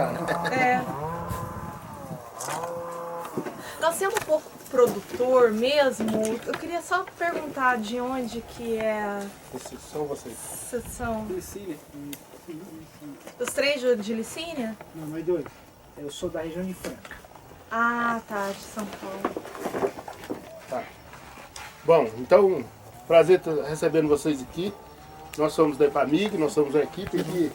cara. É. Nós sendo um pouco produtor mesmo, eu queria só perguntar de onde que é. Esses são vocês. Vocês são Licínia. os três de Licínia? Não, nós dois. Eu sou da região de Franca. Ah, tá, de São Paulo. Tá. Bom, então, prazer estar recebendo vocês aqui. Nós somos da EPAMIG, nós somos uma equipe que...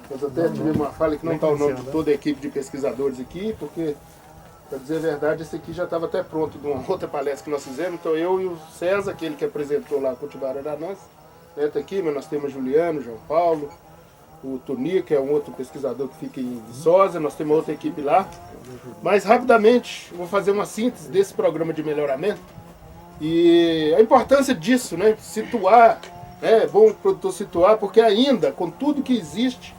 Nós até tivemos uma fala que não está o nome de toda a equipe de pesquisadores aqui, porque, para dizer a verdade, esse aqui já estava até pronto de uma outra palestra que nós fizemos. Então eu e o César, aquele que apresentou lá a Cultivar Aranãs, está aqui, mas nós temos o Juliano, o João Paulo, o Tuni, que é um outro pesquisador que fica em Viçosa, nós temos outra equipe lá. Mas rapidamente eu vou fazer uma síntese desse programa de melhoramento e a importância disso, né? Situar, é bom o produtor situar, porque ainda, com tudo que existe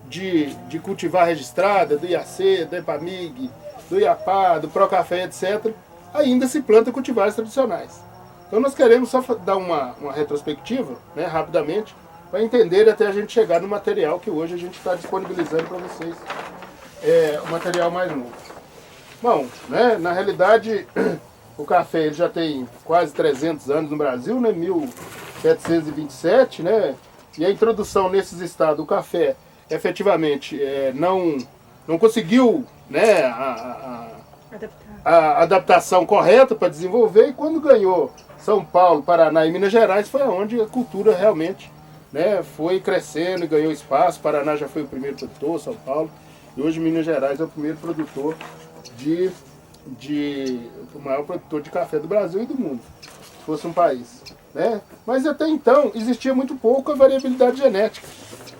de cultivar registrada, do IAC, do EPAMIG, do IAPA, do Procafé, etc., ainda se planta cultivares tradicionais. Então nós queremos só dar uma retrospectiva, né, rapidamente, para entender até a gente chegar no material que hoje a gente está disponibilizando para vocês, o material mais novo. Bom, né, na realidade, o café ele já tem quase 300 anos no Brasil, né, 1727, né, e a introdução nesses estados, o café, efetivamente, não conseguiu, né, a adaptação correta para desenvolver, e quando ganhou São Paulo, Paraná e Minas Gerais, foi onde a cultura realmente, né, foi crescendo e ganhou espaço. Paraná já foi o primeiro produtor, São Paulo, e hoje Minas Gerais é o primeiro produtor o maior produtor de café do Brasil e do mundo, se fosse um país, né? Mas até então existia muito pouco a variabilidade genética.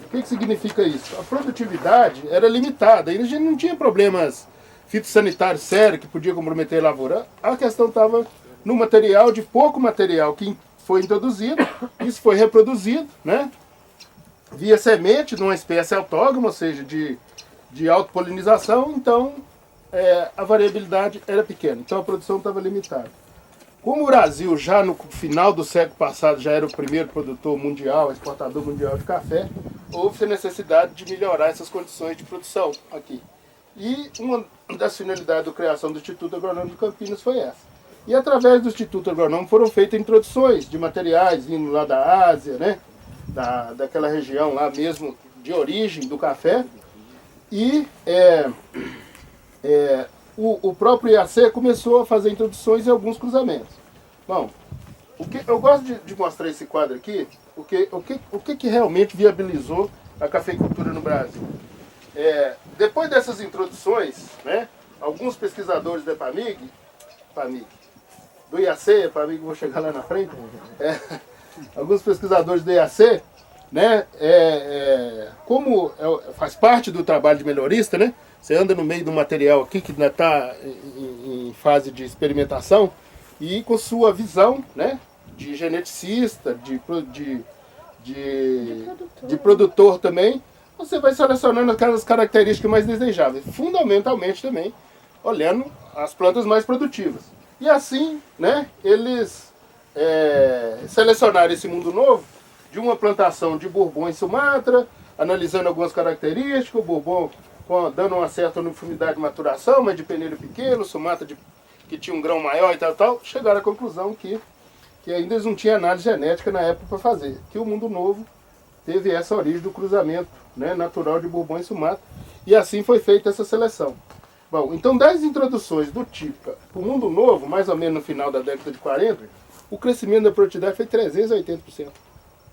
O que significa isso? A produtividade era limitada, e a gente não tinha problemas fitossanitários sérios que podia comprometer a lavoura. A questão estava no material, de pouco material que foi introduzido, isso foi reproduzido, né, via semente de uma espécie autógama, ou seja, de autopolinização. Então a variabilidade era pequena, então a produção estava limitada. Como o Brasil já no final do século passado já era o primeiro produtor mundial, exportador mundial de café, houve a necessidade de melhorar essas condições de produção aqui. E uma das finalidades da criação do Instituto Agronômico de Campinas foi essa. E através do Instituto Agronômico foram feitas introduções de materiais vindo lá da Ásia, né, daquela região lá mesmo de origem do café. E o próprio IAC começou a fazer introduções e alguns cruzamentos. Bom, eu gosto de mostrar esse quadro aqui, porque o que realmente viabilizou a cafeicultura no Brasil. Depois dessas introduções, né, alguns pesquisadores da EPAMIG, do IAC, EPAMIG, vou chegar lá na frente, alguns pesquisadores do IAC, né, como faz parte do trabalho de melhorista, né, você anda no meio do material aqui que ainda está em fase de experimentação e com sua visão, né, de geneticista, de produtor também, você vai selecionando aquelas características mais desejáveis, fundamentalmente também olhando as plantas mais produtivas. E assim, né, eles selecionaram esse mundo novo de uma plantação de Bourbon em Sumatra, analisando algumas características, o Bourbon dando uma certa uniformidade de maturação, mas de peneiro pequeno, Sumatra que tinha um grão maior e tal, chegaram à conclusão que ainda eles não tinham análise genética na época para fazer, que o mundo novo teve essa origem do cruzamento, né, natural de Bourbon e Sumatra, e assim foi feita essa seleção. Bom, então das introduções do Típica para o mundo novo, mais ou menos no final da década de 40, o crescimento da produtividade foi 380%.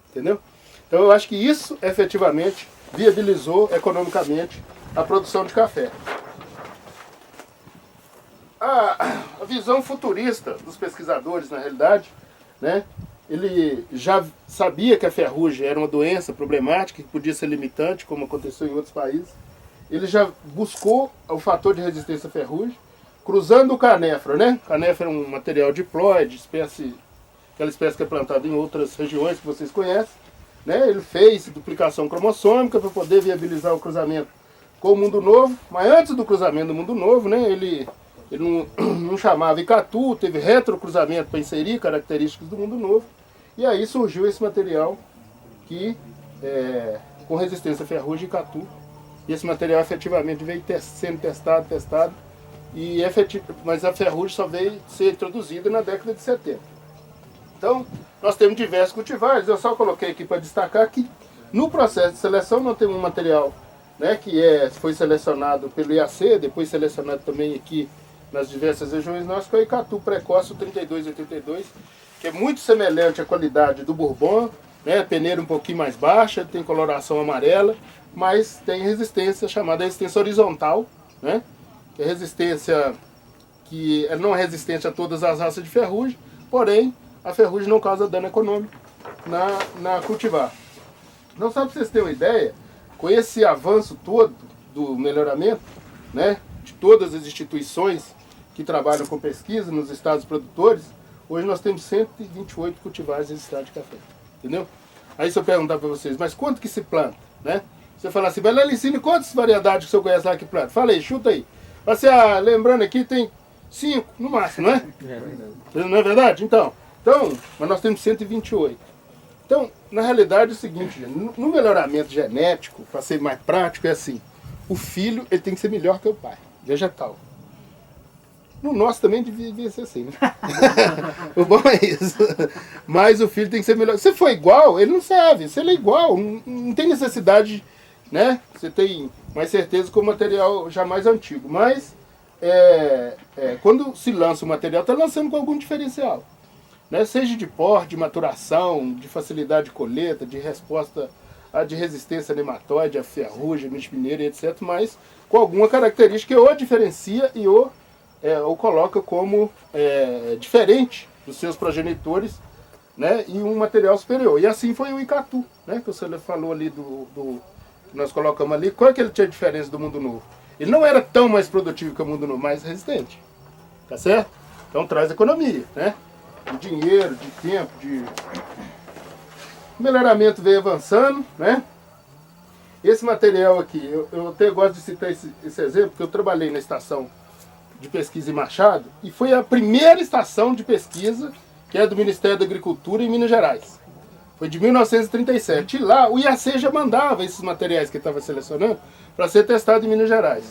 Entendeu? Então eu acho que isso efetivamente viabilizou economicamente a produção de café. A visão futurista dos pesquisadores, na realidade, né, ele já sabia que a ferrugem era uma doença problemática, que podia ser limitante, como aconteceu em outros países. Ele já buscou o fator de resistência à ferrugem, cruzando o canéfora, né? Canéfora é um material diploide, aquela espécie que é plantada em outras regiões que vocês conhecem, né? Ele fez duplicação cromossômica para poder viabilizar o cruzamento com o mundo novo, mas antes do cruzamento do mundo novo, né, ele não chamava Icatu, teve retrocruzamento para inserir características do mundo novo, e aí surgiu esse material que, com resistência à ferrugem, Icatu, E esse material efetivamente veio sendo testado, mas a ferrugem só veio ser introduzida na década de 70. Então, nós temos diversos cultivares, eu só coloquei aqui para destacar que no processo de seleção nós temos um material, né, que foi selecionado pelo IAC, depois selecionado também aqui nas diversas regiões nossas, que é o Icatu Precoce 3282, que é muito semelhante à qualidade do Bourbon, né, peneira um pouquinho mais baixa, tem coloração amarela, mas tem resistência chamada resistência horizontal, né, que é resistência que não é resistente a todas as raças de ferrugem, porém a ferrugem não causa dano econômico na cultivar. Não só para vocês terem uma ideia, com esse avanço todo do melhoramento, né, de todas as instituições que trabalham com pesquisa nos estados produtores, hoje nós temos 128 cultivares nesse estado de café. Entendeu? Aí se eu perguntar para vocês, mas quanto que se planta? Né? Você falar assim, mas Lelicine, quantas variedades que o senhor conhece lá que planta? Fala aí, chuta aí. Você, lembrando aqui, tem 5 no máximo, não é? Não é verdade? Então, mas nós temos 128. Então, na realidade é o seguinte, no melhoramento genético, para ser mais prático, é assim, o filho ele tem que ser melhor que o pai, vegetal. No nosso também devia ser assim, né? O bom é isso. Mas o filho tem que ser melhor. Se for igual, ele não serve. Se ele é igual, não tem necessidade, né? Você tem mais certeza com o material já mais antigo. Mas, quando se lança o material, está lançando com algum diferencial. Né? Seja de porte, de maturação, de facilidade de colheita, de resposta, de resistência a nematóide, a ferrugem, a mineira, etc. Mas com alguma característica que ou diferencia e ou coloca como diferente dos seus progenitores, né, e um material superior. E assim foi o Icatu, né, que você falou ali que nós colocamos ali. Qual é que ele tinha diferença do Mundo Novo? Ele não era tão mais produtivo que o Mundo Novo, mais resistente. Tá certo? Então traz economia, né? De dinheiro, de tempo, O melhoramento veio avançando, né? Esse material aqui, eu até gosto de citar esse exemplo, porque eu trabalhei na estação de pesquisa em Machado, e foi a primeira estação de pesquisa que é do Ministério da Agricultura em Minas Gerais. Foi de 1937. E lá o IAC já mandava esses materiais que ele estava selecionando para ser testado em Minas Gerais.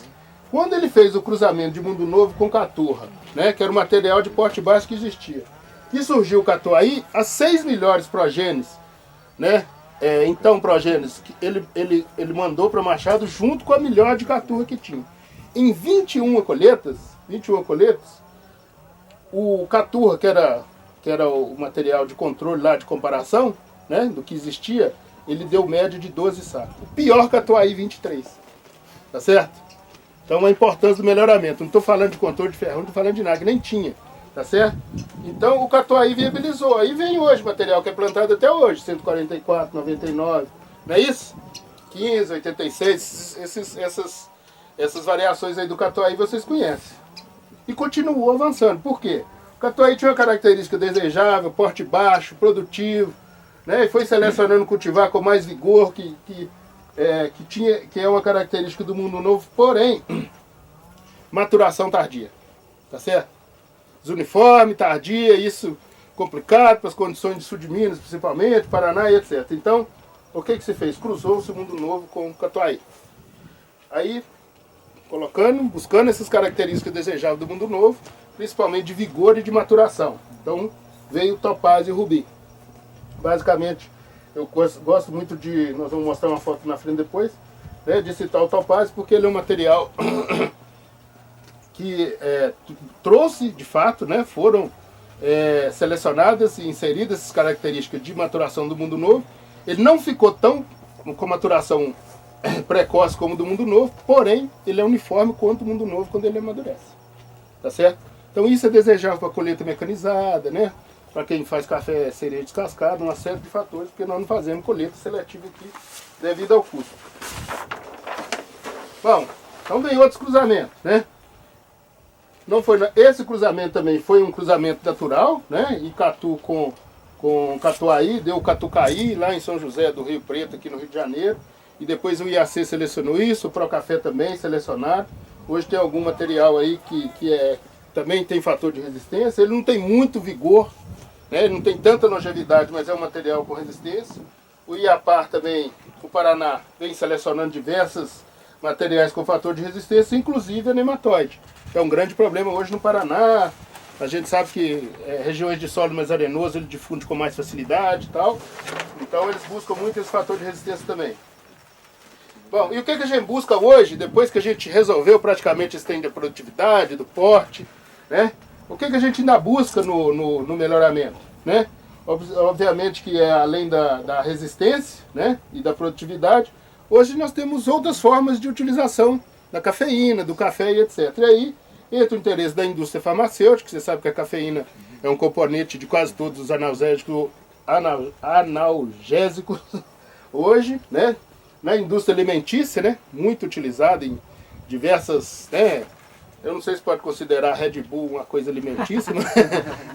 Quando ele fez o cruzamento de Mundo Novo com Caturra, né, que era o material de porte baixo que existia, e surgiu o Catuai, as 6 melhores progênies, né, então progênies, que ele mandou para Machado junto com a melhor de Caturra que tinha. Em 21 colheitas, o Caturra, que era o material de controle lá, de comparação, né, do que existia, ele deu média de 12 sacos. O pior Catuai, 23. Tá certo? Então a importância do melhoramento. Não estou falando de controle de ferro, não estou falando de nada, que nem tinha. Tá certo? Então o Catuai viabilizou. Aí vem hoje o material que é plantado até hoje, 144, 99, não é isso? 15, 86, essas variações aí do Catuai vocês conhecem. E continuou avançando. Por quê? O Catuai tinha uma característica desejável, porte baixo, produtivo, né? E foi selecionando cultivar com mais vigor, que é uma característica do Mundo Novo, porém, maturação tardia. Tá certo? Desuniforme, tardia, isso complicado para as condições de sul de Minas, principalmente, Paraná e etc. Então, o que se fez? Cruzou-se o Mundo Novo com o Catuai. Aí, buscando essas características desejáveis do Mundo Novo, principalmente de vigor e de maturação. Então, veio o Topázio e o Rubi. Basicamente, eu gosto muito nós vamos mostrar uma foto na frente depois, né, de citar o Topázio, porque ele é um material que trouxe, de fato, né, foram selecionadas e inseridas essas características de maturação do Mundo Novo. Ele não ficou tão com maturação precoce como do Mundo Novo, porém, ele é uniforme quanto o Mundo Novo quando ele amadurece. Tá certo? Então isso é desejável para a colheita mecanizada, né? Para quem faz café cereja descascado, uma série de fatores, porque nós não fazemos colheita seletiva aqui devido ao custo. Bom, então vem outros cruzamentos, né? Esse cruzamento também foi um cruzamento natural, né? Icatu com Catuai, deu o Catucaí lá em São José do Rio Preto, aqui no Rio de Janeiro. E depois o IAC selecionou isso, o Procafé também selecionaram. Hoje tem algum material aí que também tem fator de resistência. Ele não tem muito vigor, né? Ele não tem tanta longevidade, mas é um material com resistência. O Iapar também, o Paraná, vem selecionando diversas materiais com fator de resistência, inclusive a nematóide. É um grande problema hoje no Paraná. A gente sabe que regiões de solo mais arenoso ele difunde com mais facilidade e tal. Então eles buscam muito esse fator de resistência também. Bom, e o que a gente busca hoje, depois que a gente resolveu praticamente esse trem da produtividade, do porte, né? O que a gente ainda busca no melhoramento, né? Obviamente que é além da resistência, né? E da produtividade, hoje nós temos outras formas de utilização da cafeína, do café e etc. E aí entra o interesse da indústria farmacêutica, você sabe que a cafeína é um componente de quase todos os analgésicos hoje, né? Na indústria alimentícia, né? Muito utilizada em diversas, né? Eu não sei se pode considerar a Red Bull uma coisa alimentícia, mas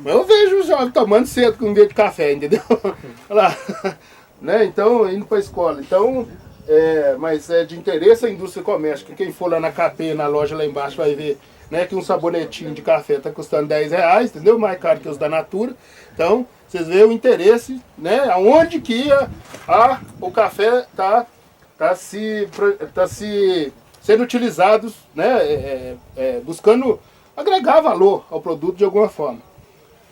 eu vejo os jovens tomando cedo com um de café, entendeu? Olha lá, né? Então, indo para a escola. Então, mas é de interesse a indústria comércio. Quem for lá na KP, na loja lá embaixo, vai ver, né, que um sabonetinho de café está custando R$10, entendeu? Mais caro que os da Natura. Então, vocês veem o interesse, né? Aonde que o café está sendo utilizados, né, buscando agregar valor ao produto de alguma forma.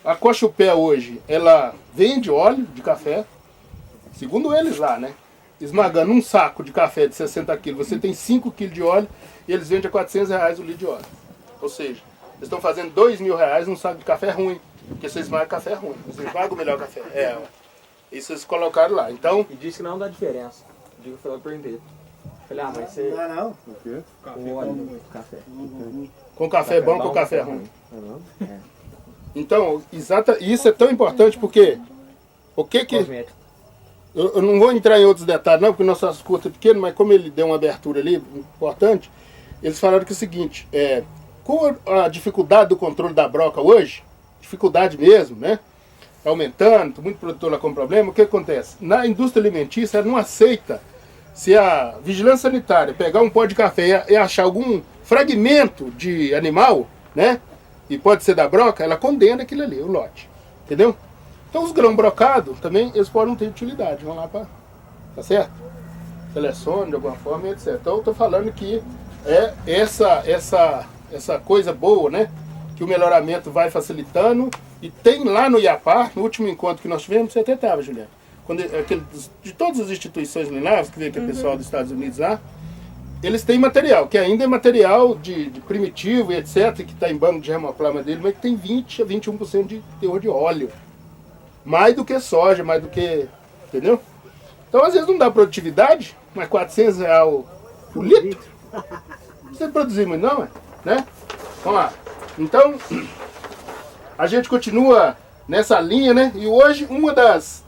A Cochupé hoje, ela vende óleo de café, segundo eles lá, né? Esmagando um saco de café de 60 quilos, você tem 5 quilos de óleo e eles vendem a R$400 o litro de óleo. Ou seja, eles estão fazendo R$2.000 num saco de café ruim, porque você esmaga café ruim, você esmaga o melhor café. Isso eles colocaram lá. Então, E disse que não dá diferença. O dia que eu fui lá perguntei. Falei, mas você... Não. O quê? O óleo do café. com café bom com café ruim. Então, isso é tão importante porque o que Cosmético. eu não vou entrar em outros detalhes não, porque o nosso assunto é pequeno, mas como ele deu uma abertura ali importante, eles falaram que é o seguinte, com a dificuldade do controle da broca hoje, dificuldade mesmo, né? Aumentando, muito produtor lá com problema, o que acontece? Na indústria alimentícia, ela não aceita se a vigilância sanitária pegar um pó de café e achar algum fragmento de animal, né? E pode ser da broca, ela condena aquilo ali, o lote. Entendeu? Então os grãos brocados também, eles podem ter utilidade. Vão lá para... Tá certo? Selecione de alguma forma, etc. Então eu tô falando que é essa coisa boa, né? Que o melhoramento vai facilitando. E tem lá no IAPAR, no último encontro que nós tivemos, você até estava, Juliana. De todas as instituições lineares, que veio aquele pessoal dos Estados Unidos lá, eles têm material, que ainda é material de primitivo e etc, que está em banco de hemoplama dele, mas que tem 20 a 21% de teor de óleo. Mais do que soja, mais do que... Entendeu? Então, às vezes não dá produtividade, mas R$400 o litro, não precisa produzir muito não, né? Vamos lá. Então, a gente continua nessa linha, né? E hoje, uma das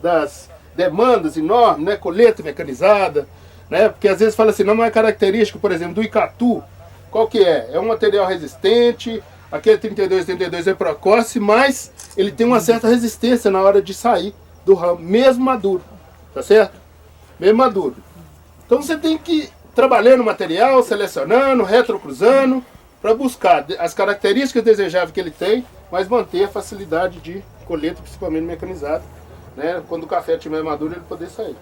demandas enormes, né? Colheita mecanizada, né? Porque às vezes fala assim, não é uma característica, por exemplo, do Icatu. Qual que é? É um material resistente, aquele 32 é precoce, mas ele tem uma certa resistência na hora de sair do ramo, mesmo maduro, tá certo? Mesmo maduro. Então você tem que ir trabalhando o material, selecionando, retrocruzando, para buscar as características desejáveis que ele tem, mas manter a facilidade de colheita, principalmente mecanizada, né? Quando o café estiver maduro, ele poder sair.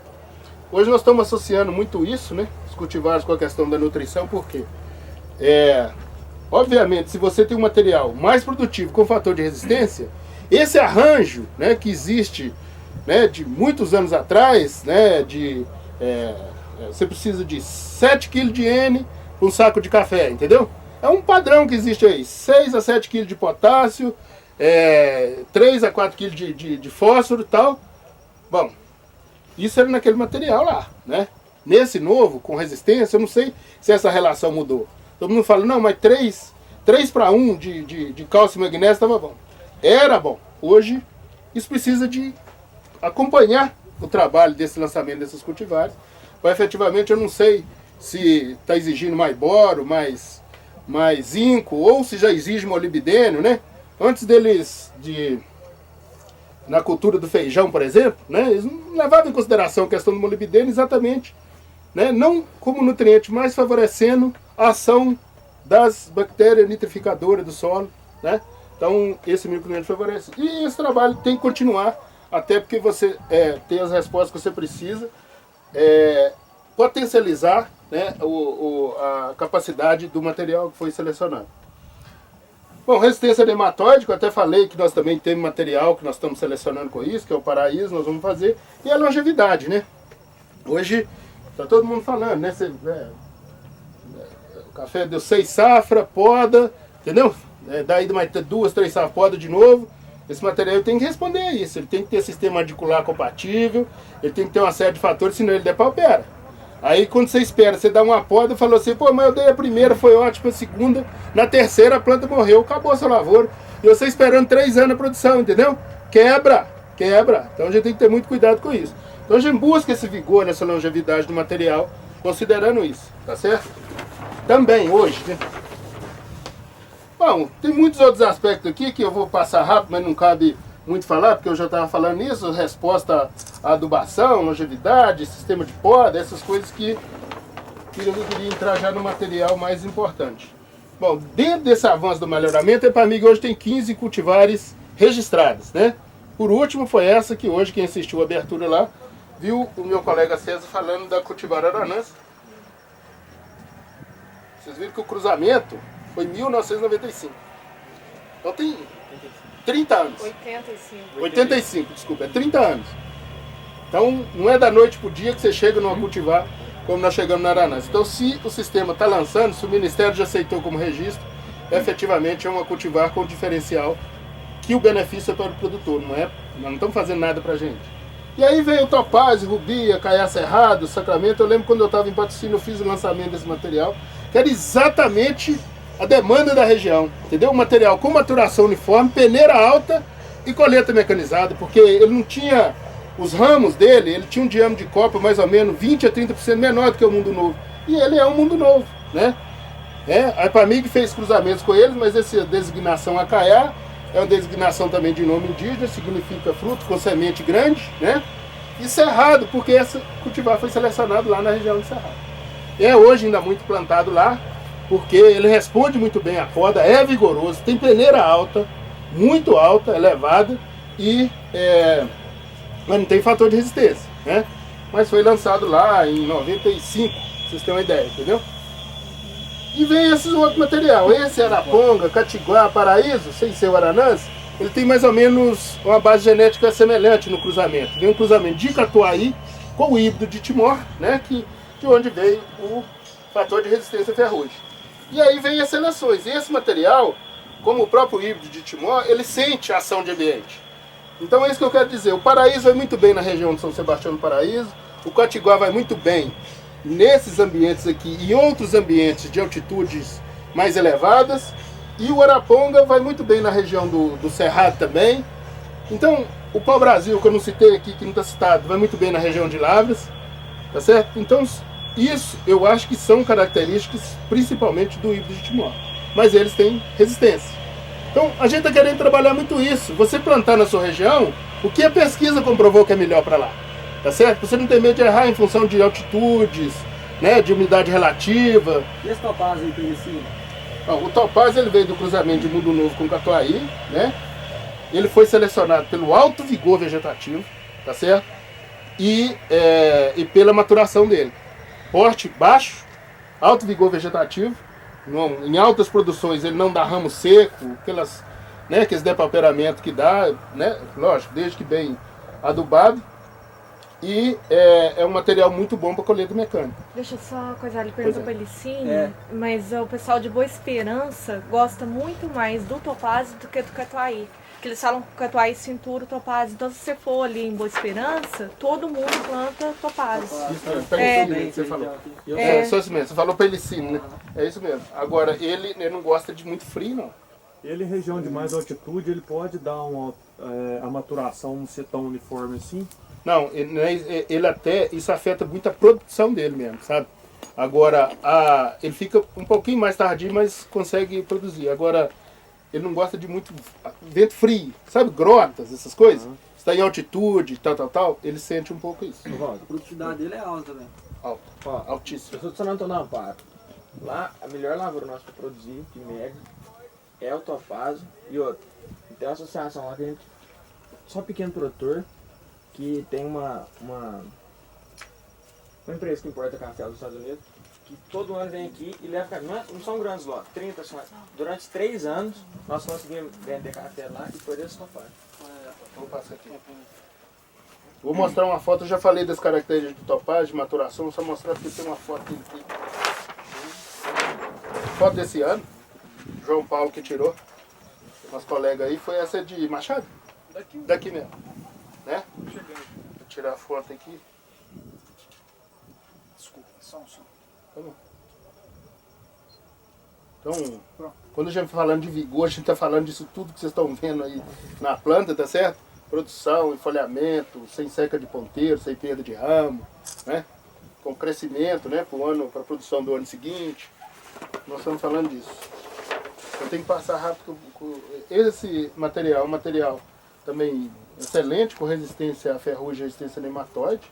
Hoje nós estamos associando muito isso, né? Os cultivares com a questão da nutrição, por quê? Obviamente, se você tem um material mais produtivo com fator de resistência, esse arranjo, né, que existe, né, de muitos anos atrás, né, você precisa de 7 kg de N para um saco de café, entendeu? É um padrão que existe aí, 6 a 7 kg de potássio, 3 a 4 kg de fósforo e tal. Bom, isso era naquele material lá, né? Nesse novo, com resistência, eu não sei se essa relação mudou. Todo mundo fala, não, mas 3 para 1 de cálcio e magnésio estava bom. Era bom. Hoje, isso precisa de acompanhar o trabalho desse lançamento desses cultivares. Mas, efetivamente, eu não sei se está exigindo mais boro, mais zinco, ou se já exige molibdênio, né? Antes deles, na cultura do feijão, por exemplo, né? Eles não levavam em consideração a questão do molibdênio exatamente, né? Não como nutriente, mas favorecendo a ação das bactérias nitrificadoras do solo, né? Então, esse micronutriente favorece. E esse trabalho tem que continuar, até porque você tem as respostas que você precisa. potencializar, né, a capacidade do material que foi selecionado. Bom, resistência a nematóide, que eu até falei que nós também temos material que nós estamos selecionando com isso, que é o Paraíso, nós vamos fazer, e a longevidade, né? Hoje, está todo mundo falando, né? O café deu 6 safras, poda, entendeu? Daí mais 2, 3 safras, poda de novo. Esse material tem que responder a isso, ele tem que ter sistema radicular compatível, ele tem que ter uma série de fatores, senão ele depaupera. Aí quando você espera, você dá uma poda e falou assim, pô, mas eu dei a primeira, foi ótima, a segunda, na terceira a planta morreu, acabou a sua lavoura. E você esperando 3 anos a produção, entendeu? Quebra. Então a gente tem que ter muito cuidado com isso. Então a gente busca esse vigor, essa longevidade do material, considerando isso, tá certo? Também hoje, né? Bom, tem muitos outros aspectos aqui que eu vou passar rápido, mas não cabe muito falar, porque eu já estava falando nisso, resposta à adubação, longevidade, sistema de poda, essas coisas que eu queria entrar já no material mais importante. Bom, dentro desse avanço do melhoramento, a EPAMIG hoje tem 15 cultivares registrados, né? Por último foi essa que hoje, quem assistiu a abertura lá, viu o meu colega César falando da cultivar Aranãs. Vocês viram que o cruzamento foi em 1995. Então tem 30 anos. 85, desculpa, é 30 anos. Então não é da noite pro dia que você chega numa cultivar como nós chegamos na Aranãs. Então se o sistema está lançando, se o Ministério já aceitou como registro, efetivamente é uma cultivar com diferencial que o benefício é para o produtor, nós não estamos fazendo nada para a gente. E aí veio o Topázio, Rubia, Caiá Cerrado, Sacramento. Eu lembro quando eu estava em Patrocínio, eu fiz o lançamento desse material, que era exatamente a demanda da região, entendeu? O material com maturação uniforme, peneira alta e colheita mecanizada, porque ele não tinha, os ramos dele, ele tinha um diâmetro de copa mais ou menos 20 a 30% menor do que o Mundo Novo. E ele é um Mundo Novo, né? A EPAMIG fez cruzamentos com eles, mas essa designação Acaiá é uma designação também de nome indígena, significa fruto com semente grande, né? E Cerrado, porque esse cultivar foi selecionado lá na região de Cerrado. É hoje ainda muito plantado lá, porque ele responde muito bem à poda, é vigoroso, tem peneira alta, muito alta, elevada, e mas não tem fator de resistência, né? Mas foi lançado lá em 95, pra vocês terem uma ideia, entendeu? E vem esses outros material, esse Araponga, Catiguá, Paraíso, sem ser o Aranãs, ele tem mais ou menos uma base genética semelhante no cruzamento. Vem um cruzamento de Catuaí com o híbrido de Timor, né? De onde veio o fator de resistência ferrugem. E aí vem as seleções. E esse material, como o próprio híbrido de Timor, ele sente a ação de ambiente. Então é isso que eu quero dizer. O Paraíso vai muito bem na região de São Sebastião do Paraíso, o Catiguá vai muito bem nesses ambientes aqui e outros ambientes de altitudes mais elevadas, e o Araponga vai muito bem na região do Cerrado também. Então, o pau-brasil, que eu não citei aqui, que não está citado, vai muito bem na região de Lavras, tá certo? Então, isso eu acho que são características principalmente do híbrido de Timor, mas eles têm resistência. Então, a gente está querendo trabalhar muito isso. Você plantar na sua região, o que a pesquisa comprovou que é melhor para lá. Tá certo? Você não tem medo de errar em função de altitudes, né, de umidade relativa. E esse topázio aí, Penicina? O topázio ele veio do cruzamento de Mundo Novo com Catuaí, né? Ele foi selecionado pelo alto vigor vegetativo, tá certo? E pela maturação dele. Porte baixo, alto vigor vegetativo. Em altas produções ele não dá ramo seco, aqueles depauperamento que dá, né? Lógico, desde que bem adubado. E é um material muito bom para colheita mecânica. Deixa eu só coisar, ele perguntou para Elicine, mas o pessoal de Boa Esperança gosta muito mais do topázio do que do Catuaí. Porque eles falam que o Catuaí cintura o topázio. Então se você for ali em Boa Esperança, todo mundo planta topázio. Você falou. Só isso mesmo, você falou para Elicine, né? É isso mesmo. Agora, ele não gosta de muito frio, não. Ele, em região de mais altitude, ele pode dar a maturação não ser tão uniforme assim? Não, ele até, isso afeta muito a produção dele mesmo, sabe? Agora, ele fica um pouquinho mais tardio, mas consegue produzir. Agora, ele não gosta de muito vento frio, sabe? Grotas, essas coisas. Está em altitude, tal, ele sente um pouco isso. A produtividade dele é alta, né? Alta, altíssima. Eu sou de São Antônio do Amparo. Lá, a melhor lavoura nossa para produzir, de média, é o topázio e outra. Tem uma associação lá que a gente, só pequeno produtor, que tem uma empresa que importa café dos Estados Unidos, que todo ano vem aqui e leva café. Não são grandes lotes, 30 são. Durante 3 anos nós conseguimos vender café lá e por esse topaz. Vou passar aqui. Vou mostrar uma foto, eu já falei das características do topaz, de maturação, só mostrar porque tem uma foto aqui. Foto desse ano, João Paulo que tirou, nosso colega aí, foi essa de Machado? Daqui mesmo, né? Vou tirar a foto aqui. Desculpa, só um som. Tá bom. Então, quando a gente está falando de vigor, a gente está falando disso tudo que vocês estão vendo aí na planta, tá certo? Produção, enfolhamento, sem seca de ponteiro, sem perda de ramo, né? Com crescimento, né? Para a produção do ano seguinte. Nós estamos falando disso. Eu tenho que passar rápido. Esse material é um material também excelente, com resistência à ferrugem e resistência a nematóide,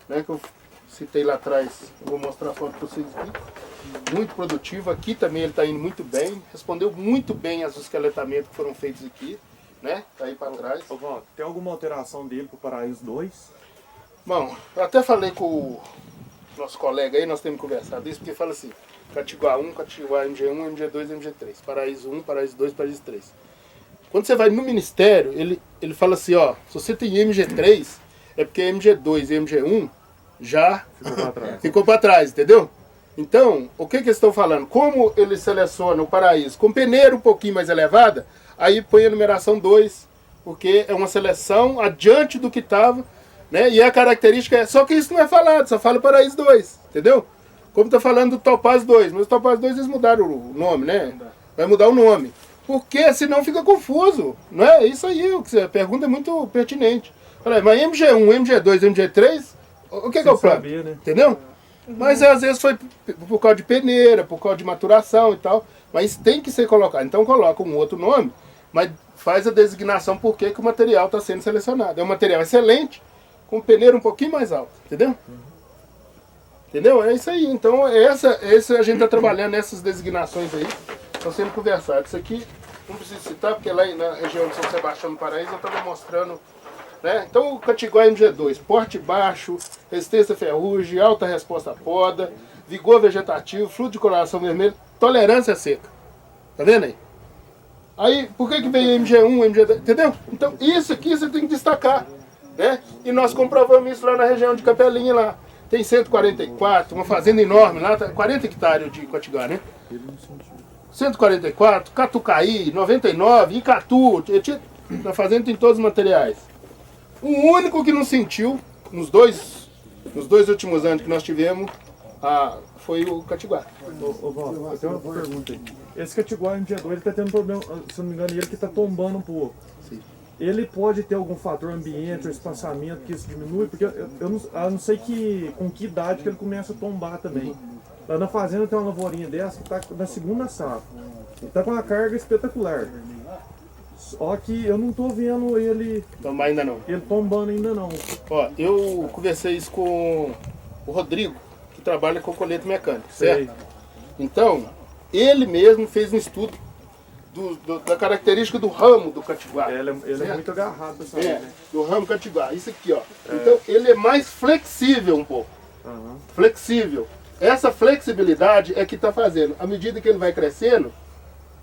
né? Que eu citei lá atrás, eu vou mostrar a foto para vocês aqui. Muito produtivo. Aqui também ele está indo muito bem. Respondeu muito bem aos esqueletamentos que foram feitos aqui. Né? Tá aí para trás. Ô, Walter, tem alguma alteração dele pro Paraíso 2? Bom, eu até falei com o nosso colega aí, nós temos conversado isso, porque fala assim, Catiguá 1, Catiguá MG1, MG2, MG3, Paraíso 1, Paraíso 2, Paraíso 3. Quando você vai no Ministério, ele fala assim, ó, se você tem MG3, é porque MG2 e MG1 já ficou para trás, entendeu? Então, o que eles estão falando? Como ele seleciona o Paraíso com peneira um pouquinho mais elevada, aí põe a numeração 2, porque é uma seleção adiante do que estava, né? E a característica é, só que isso não é falado, só fala Paraíso 2, entendeu? Como está falando do Topaz 2, mas o Topaz 2 eles mudaram o nome, né? Vai mudar o nome. Porque senão fica confuso, não é? Isso aí, a pergunta é muito pertinente. Falei, mas MG1, MG2, MG3, o que é o plano? Sabia, né? Entendeu? Mas às vezes foi por causa de peneira, por causa de maturação e tal. Mas tem que ser colocado. Então coloca um outro nome, mas faz a designação por que o material está sendo selecionado. É um material excelente, com peneira um pouquinho mais alta. Entendeu? Entendeu? É isso aí. Então essa a gente está trabalhando nessas designações aí. Estão sendo conversadas. Isso aqui não preciso citar, porque lá na região de São Sebastião do Paraíso eu estava mostrando. Né? Então o Catiguá MG2, porte baixo, resistência à ferrugem, alta resposta à poda, vigor vegetativo, fruto de coloração vermelha, tolerância seca. Tá vendo aí? Aí, por que veio MG1, MG2, entendeu? Então isso aqui você tem que destacar. Né? E nós comprovamos isso lá na região de Capelinha lá. Tem 144, uma fazenda enorme lá, 40 hectares de Catiguá, né? 144, Catucaí, 99, Icatu, na fazenda tem todos os materiais. O único que não sentiu, nos dois últimos anos que nós tivemos, foi o Catiguá. Ô Walter, eu tenho uma pergunta aí. Esse Catiguá MG2, ele tá tendo problema, se não me engano, ele que tá tombando um pouco. Sim. Ele pode ter algum fator ambiente ou espaçamento que isso diminui? Porque eu não sei com que idade que ele começa a tombar também. Lá na fazenda tem uma lavourinha dessa que tá na segunda safra. Ele tá com uma carga espetacular. Só que eu não tô vendo ele Tomar ainda não. ele tombando ainda não. Ó, eu conversei isso com o Rodrigo, que trabalha com colete mecânico, certo? Sei. Então, ele mesmo fez um estudo da característica do ramo do Catiguá. Ele é certo? muito agarrado dessa aí, né? Do ramo Catiguá. Isso aqui, ó. Então, ele é mais flexível um pouco. Aham. Flexível. Essa flexibilidade é que está fazendo. À medida que ele vai crescendo,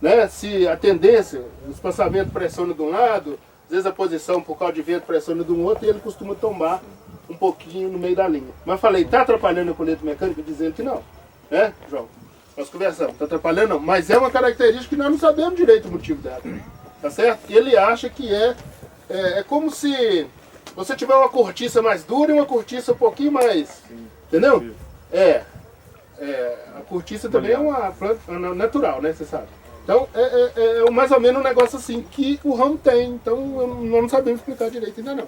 né, se a tendência, o espaçamento pressiona de um lado, às vezes a posição por causa de vento pressiona de um outro, e ele costuma tombar um pouquinho no meio da linha. Mas falei, está atrapalhando o colete mecânico? Dizendo que não. Né, João? Nós conversamos, está atrapalhando não. Mas é uma característica que nós não sabemos direito o motivo dela. Tá certo? E ele acha que é como se você tiver uma cortiça mais dura e uma cortiça um pouquinho mais... Entendeu? A cortiça também é uma planta natural, né? Você sabe. Então, é mais ou menos um negócio assim que o ramo tem. Então, nós não sabemos explicar direito ainda não.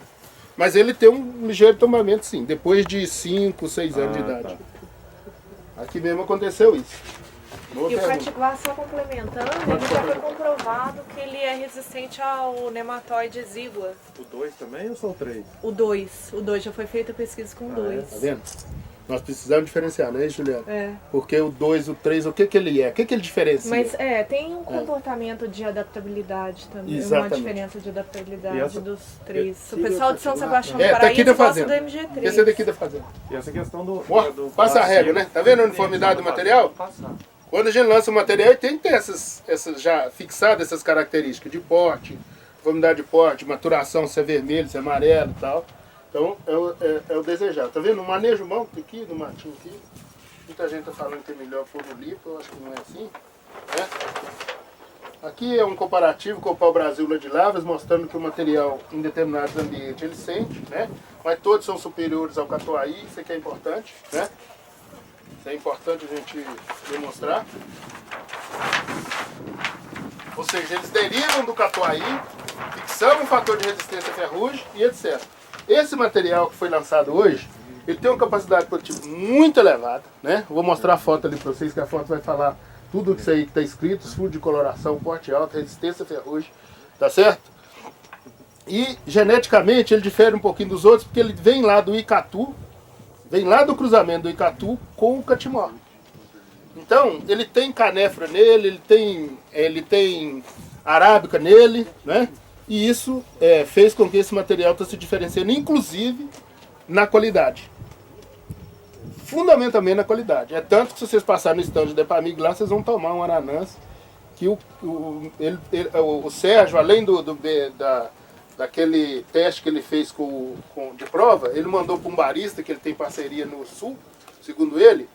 Mas ele tem um ligeiro tombamento, sim, depois de 5, 6 anos de idade. Tá. Aqui mesmo aconteceu isso. Boa E o pergunta. Catiguá, só complementando, ele já foi comprovado que ele é resistente ao nematóide exígua. O 2 também ou só o 3? O 2 já foi feita a pesquisa com o 2. Tá vendo? Nós precisamos diferenciar, né, Juliana? É. Porque o 2, o 3, o que ele é? O que ele diferencia? Mas tem um comportamento de adaptabilidade também. Exatamente. Uma diferença de adaptabilidade E essa- dos três. O Sim, pessoal eu de São continuar. Sebastião do tá aqui da Paraíso gosta do fazenda. MG3. Esse é daqui da fazenda. E essa questão do... Ó, passa a régua, né? Tá vendo a uniformidade do material? Quando a gente lança o material, tem que ter essas já fixadas, essas características de porte, uniformidade de porte, maturação, se é vermelho, se é amarelo e tal. Então, é o desejado. Tá vendo? O manejo mão aqui, no matinho aqui. Muita gente tá falando que é melhor pôr no lipo, eu acho que não é assim. Né? Aqui é um comparativo com o pau-brasil lá de Lavras, mostrando que o material em determinados ambientes ele sente, né? Mas todos são superiores ao catuaí, isso aqui é importante, né? Isso é importante a gente demonstrar. Ou seja, eles derivam do catuaí, fixando um fator de resistência à ferrugem e etc. Esse material que foi lançado hoje, ele tem uma capacidade produtiva muito elevada, né? Vou mostrar a foto ali para vocês, que a foto vai falar tudo isso aí que está escrito, fundo de coloração, porte alto, resistência à ferrugem, tá certo? E geneticamente ele difere um pouquinho dos outros, porque ele vem lá do Icatu, vem lá do cruzamento do Icatu com o Catimó. Então, ele tem canéfora nele, ele tem arábica nele, né? E isso fez com que esse material está se diferenciando, inclusive na qualidade. Fundamentalmente na qualidade. É tanto que se vocês passarem no stand da Epamig lá, vocês vão tomar um Aranãs, que o Sérgio, além daquele teste que ele fez de prova, ele mandou para um barista, que ele tem parceria no Sul, segundo ele,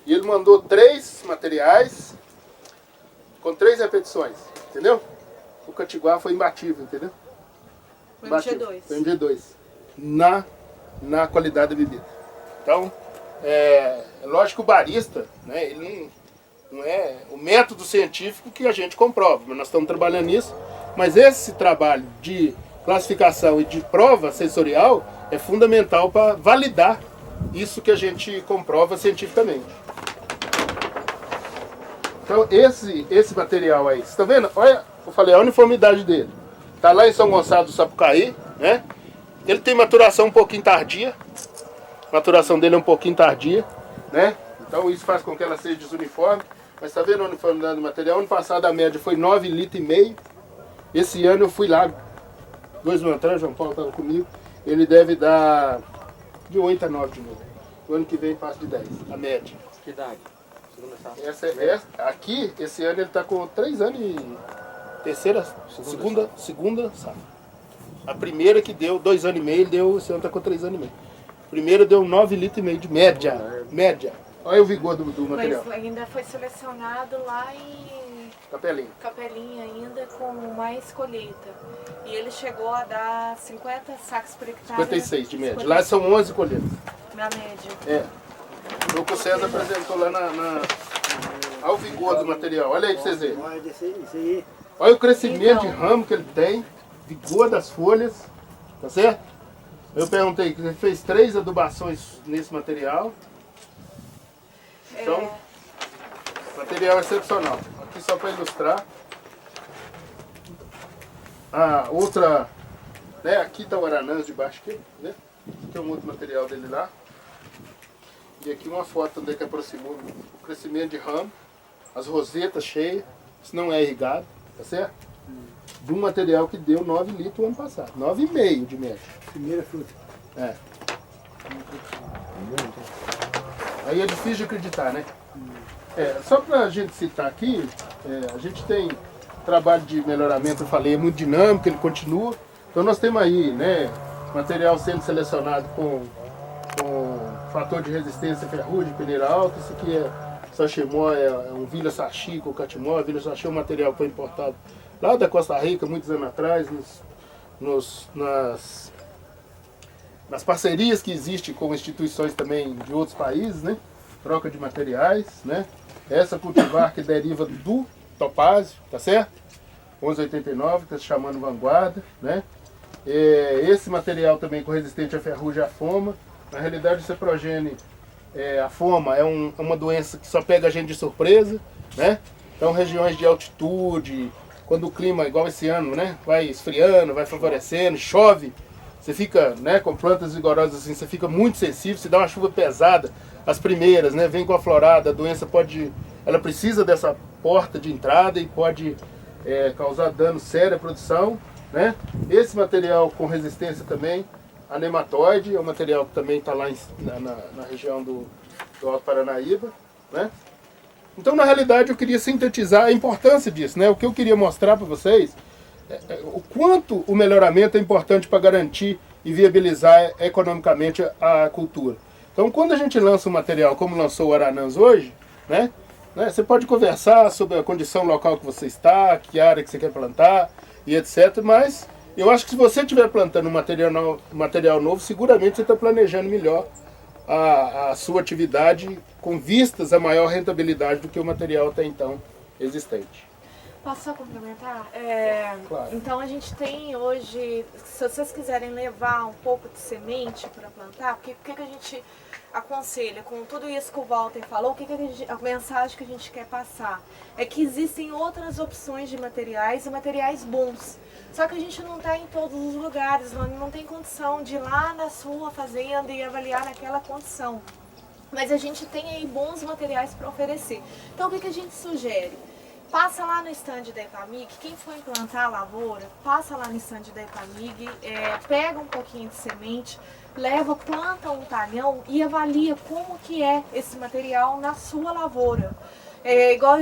e ele mandou 3 materiais com 3 repetições, entendeu? O Catiguá foi imbatível, entendeu? O MG2. Foi MG2. Na qualidade da bebida. Então, é lógico que o barista, né, ele não é o método científico que a gente comprova, mas nós estamos trabalhando nisso. Mas esse trabalho de classificação e de prova sensorial é fundamental para validar isso que a gente comprova cientificamente. Então, esse material aí, vocês estão vendo? Olha, eu falei, a uniformidade dele. Está lá em São Gonçalo do Sapucaí, né? Ele tem maturação um pouquinho tardia. A maturação dele é um pouquinho tardia, né? Então isso faz com que ela seja desuniforme. Mas está vendo a uniformidade do material? Ano passado a média foi 9,5 litros. Esse ano eu fui lá, 2 anos atrás, João Paulo estava comigo. Ele deve dar de 8 a 9 de novo. O ano que vem passa de 10, a média. Que idade? Segunda safra. Aqui, esse ano ele está com 3 anos e segunda safra. A primeira que deu 2 anos e meio, ele deu, esse ano está com 3 anos e meio. A primeira deu 9,5 litros de média. Olha o vigor do material. Mas ainda foi selecionado lá em Capelinha ainda com mais colheita. E ele chegou a dar 50 sacos por hectare. 56 de média. Lá são 11 colheitas. Na média. É. O que o César apresentou lá olha o vigor do material. Olha aí pra vocês verem. Olha isso aí. Olha o crescimento de Então. ramo que ele tem. Vigor das folhas. Tá certo? Eu perguntei que ele fez 3 adubações nesse material. Então, material excepcional. Aqui só para ilustrar. A outra, né, aqui está o Aranãs de baixo aqui, né? Aqui é um outro material dele lá. E aqui uma foto onde é que aproximou o crescimento de ramo, as rosetas cheias, isso não é irrigado, tá certo? De um material que deu 9 litros o ano passado, 9,5 de média. Primeira fruta. É. Aí é difícil de acreditar, né? Só para a gente citar aqui, a gente tem trabalho de melhoramento, eu falei, é muito dinâmico, ele continua. Então nós temos aí, né, material sendo selecionado com fator de resistência ferrugem, peneira alta. Isso aqui Sachemó, é um Vila Sachi com Catimó. Vila Sachi é um material que foi importado lá da Costa Rica, muitos anos atrás, nas parcerias que existem com instituições também de outros países, né? Troca de materiais, né? Essa cultivar que deriva do topázio, tá certo? 1189, que está se chamando Vanguarda, né? Esse material também com resistente à ferrugem e à foma. Na realidade, o ceprogene, a foma, é uma doença que só pega a gente de surpresa, né? Então, regiões de altitude, quando o clima, igual esse ano, né? Vai esfriando, vai favorecendo, chove. você fica, né, com plantas vigorosas assim, você fica muito sensível, se dá uma chuva pesada, as primeiras, né, vem com a florada, a doença ela precisa dessa porta de entrada e pode causar dano sério à produção, né? Esse material com resistência também a nematóide, é um material que também está lá na região do Alto Paranaíba, né? Então, na realidade, eu queria sintetizar a importância disso, né? O que eu queria mostrar para vocês o quanto o melhoramento é importante para garantir e viabilizar economicamente a cultura. Então, quando a gente lança um material como lançou o Aranãs hoje, né? Você pode conversar sobre a condição local que você está, que área que você quer plantar e etc. Mas eu acho que se você estiver plantando um material novo, seguramente você está planejando melhor a sua atividade com vistas a maior rentabilidade do que o material até então existente. Posso só complementar? Claro. Então a gente tem hoje, se vocês quiserem levar um pouco de semente para plantar, o que a gente aconselha com tudo isso que o Walter falou, a mensagem que a gente quer passar é que existem outras opções de materiais e materiais bons. Só que a gente não está em todos os lugares, não tem condição de ir lá na sua fazenda e avaliar naquela condição. Mas a gente tem aí bons materiais para oferecer. Então o que a gente sugere? Passa lá no stand da EPAMIG, quem for implantar a lavoura, passa lá no stand da EPAMIG, pega um pouquinho de semente, leva, planta um talhão e avalia como que é esse material na sua lavoura. Igual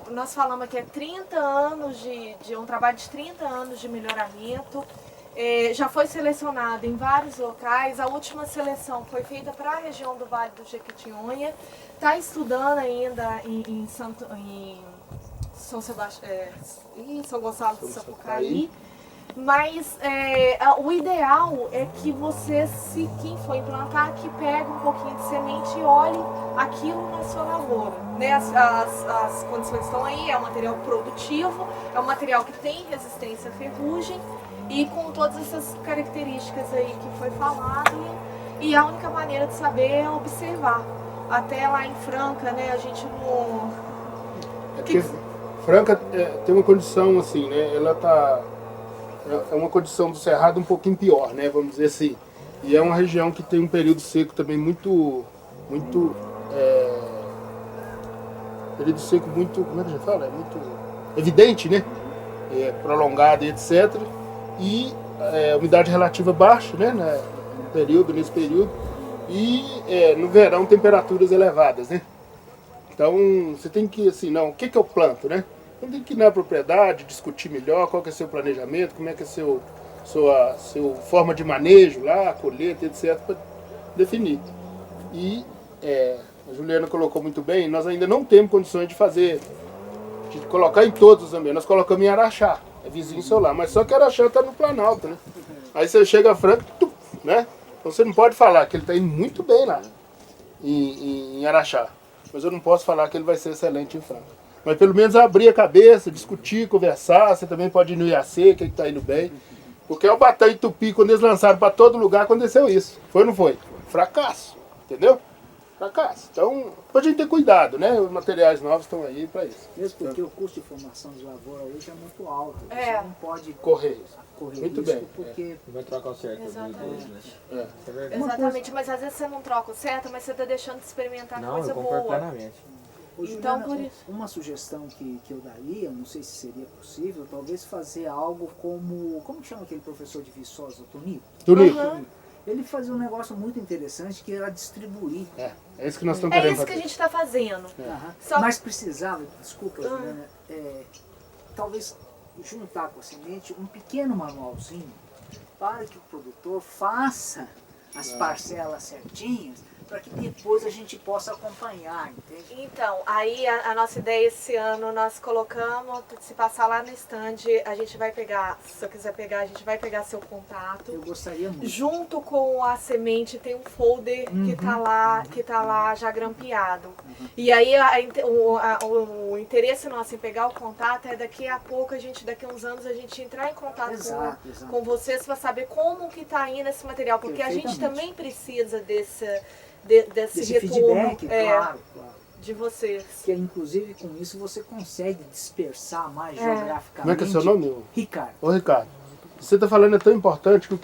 nós falamos aqui, 30 anos de um trabalho de 30 anos de melhoramento, já foi selecionado em vários locais, a última seleção foi feita para a região do Vale do Jequitinhonha, está estudando ainda em São Gonçalo do Sapucaí, mas o ideal é que você, quem for implantar, que pegue um pouquinho de semente e olhe aquilo na sua lavoura, né? As condições estão aí, é um material produtivo, é um material que tem resistência à ferrugem e com todas essas características aí que foi falado, e a única maneira de saber é observar. Até lá em Franca, né, a gente não... Franca tem uma condição assim, né? Ela é uma condição do cerrado um pouquinho pior, né? Vamos dizer assim. E é uma região que tem um período seco também período seco muito, como é que a gente fala? Muito evidente, né? Prolongado e etc. E umidade relativa baixa, né? Nesse período. E no verão temperaturas elevadas, né? Então, você tem que, assim, o que eu planto, né? Então tem que ir na propriedade, discutir melhor qual que é o seu planejamento, como é que é sua forma de manejo lá, colheita, etc, para definir. E a Juliana colocou muito bem, nós ainda não temos condições de colocar em todos os ambientes. Nós colocamos em Araxá, é vizinho celular, mas só que Araxá está no Planalto, né? Aí você chega a Franca, né? Então você não pode falar que ele está indo muito bem lá, em Araxá. Mas eu não posso falar que ele vai ser excelente em Franca. Mas pelo menos abrir a cabeça, discutir, conversar. Você também pode ir no IAC, que está indo bem. Porque o Batã e Tupi, quando eles lançaram para todo lugar, aconteceu isso. Foi ou não foi? Fracasso. Entendeu? Fracasso. Então, a gente ter cuidado, né? Os materiais novos estão aí para isso. Mesmo porque o custo de formação de lavoura hoje é muito alto. Você não pode correr muito risco, bem. Porque... Vai trocar o certo. Exatamente. Né? Exatamente, mas às vezes você não troca o certo, mas você está deixando de experimentar coisa boa. Plenamente. Então, por isso. Uma sugestão que eu daria, não sei se seria possível, talvez fazer algo como chama aquele professor de Viçosa, Tonico? Tonico. Ele fazia um negócio muito interessante que era distribuir. É isso que nós estamos querendo fazer. É isso que a gente está fazendo. Mas precisava, desculpa, Juliana, talvez juntar com a semente um pequeno manualzinho para que o produtor faça as parcelas certinhas, para que depois a gente possa acompanhar, entende? Então, aí a nossa ideia esse ano, nós colocamos, se passar lá no stand, a gente vai pegar, se eu quiser pegar, a gente vai pegar seu contato. Eu gostaria muito. Junto com a semente tem um folder que tá lá já grampeado. E aí o interesse nosso em pegar o contato é daqui a pouco, daqui a uns anos, a gente entrar em contato com vocês para saber como que tá indo esse material, porque a gente também precisa desse retorno feedback, claro. De vocês. Que inclusive com isso você consegue dispersar mais geograficamente. Como é que é seu nome? Ricardo. Ô Ricardo, você está falando é tão importante que o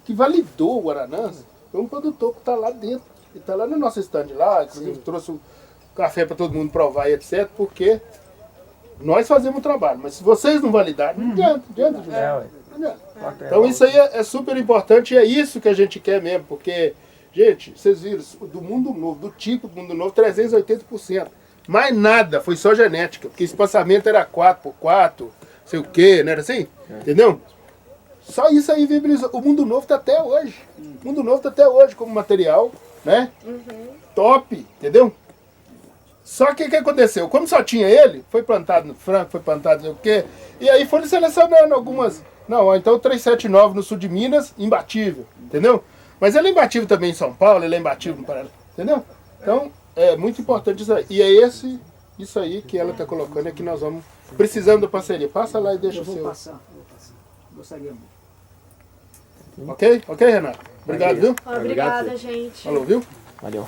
que validou o Guaranãs foi um produtor que está lá dentro. Ele está lá no nosso stand lá, inclusive trouxe um café para todo mundo provar e etc. Porque nós fazemos o trabalho, mas se vocês não validarem, não adianta, José. Não adianta. Então isso aí é super importante e é isso que a gente quer mesmo, porque, gente, vocês viram, do mundo novo, do tipo do mundo novo, 380%. Mais nada, foi só genética, porque espaçamento era 4x4, sei o que, não era assim? Entendeu? Só isso aí viabilizou. O mundo novo está até hoje. O mundo novo está até hoje como material, né? Top, entendeu? Só que o que aconteceu? Como só tinha ele, foi plantado no Franco, foi plantado não sei o quê, e aí foram selecionando algumas. Não, então o 379 no sul de Minas, imbatível, entendeu? Mas ele é imbatível também em São Paulo, ele é imbatível no Paraná, entendeu? Então, é muito importante isso aí. E é isso aí que ela está colocando, é que nós vamos precisando da parceria. Passa lá e deixa Eu o vou seu. passar. Gostaria muito. Ok? Ok, Renato? Obrigado, viu? Obrigada, gente. Falou, viu? Valeu.